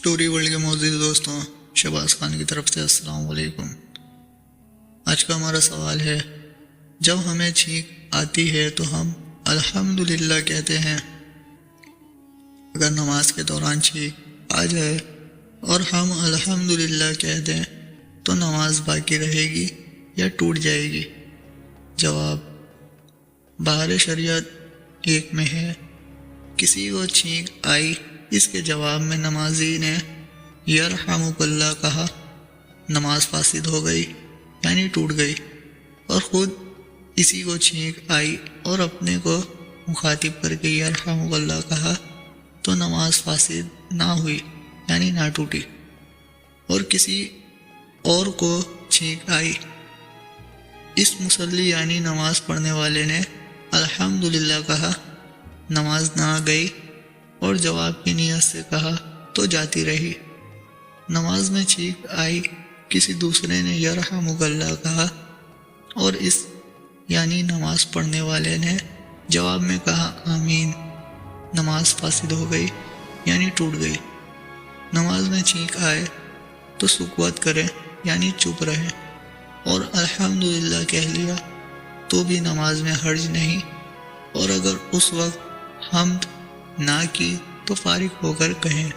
ٹوری world کے موجود دوستوں، شہباز خان کی طرف سے السلام علیکم۔ آج کا ہمارا سوال ہے، جب ہمیں چھینک آتی ہے تو ہم الحمدللہ کہتے ہیں۔ اگر نماز کے دوران چھینک آ جائے اور ہم الحمدللہ کہہ دیں تو نماز باقی رہے گی یا ٹوٹ جائے گی؟ جواب: بہار شریعت 1 میں ہے، کسی کو چھینک آئی، اس کے جواب میں نمازی نے یرحمک اللہ کہا، نماز فاسد ہو گئی یعنی ٹوٹ گئی، اور خود اسی کو چھینک آئی اور اپنے کو مخاطب کر کے یرحمک اللہ کہا تو نماز فاسد نہ ہوئی یعنی نہ ٹوٹی۔ اور کسی اور کو چھینک آئی، اس مصلی یعنی نماز پڑھنے والے نے الحمدللہ کہا، نماز نہ گئی، اور جواب کی نیت سے کہا تو جاتی رہی۔ نماز میں چھینک آئی، کسی دوسرے نے یرحمک اللہ کہا اور اس یعنی نماز پڑھنے والے نے جواب میں کہا آمین، نماز فاسد ہو گئی یعنی ٹوٹ گئی۔ نماز میں چھینک آئے تو سکوت کریں یعنی چپ رہیں، اور الحمدللہ کہہ لیا تو بھی نماز میں حرج نہیں، اور اگر اس وقت حمد نہ کی تو فارغ ہو کر کہیں۔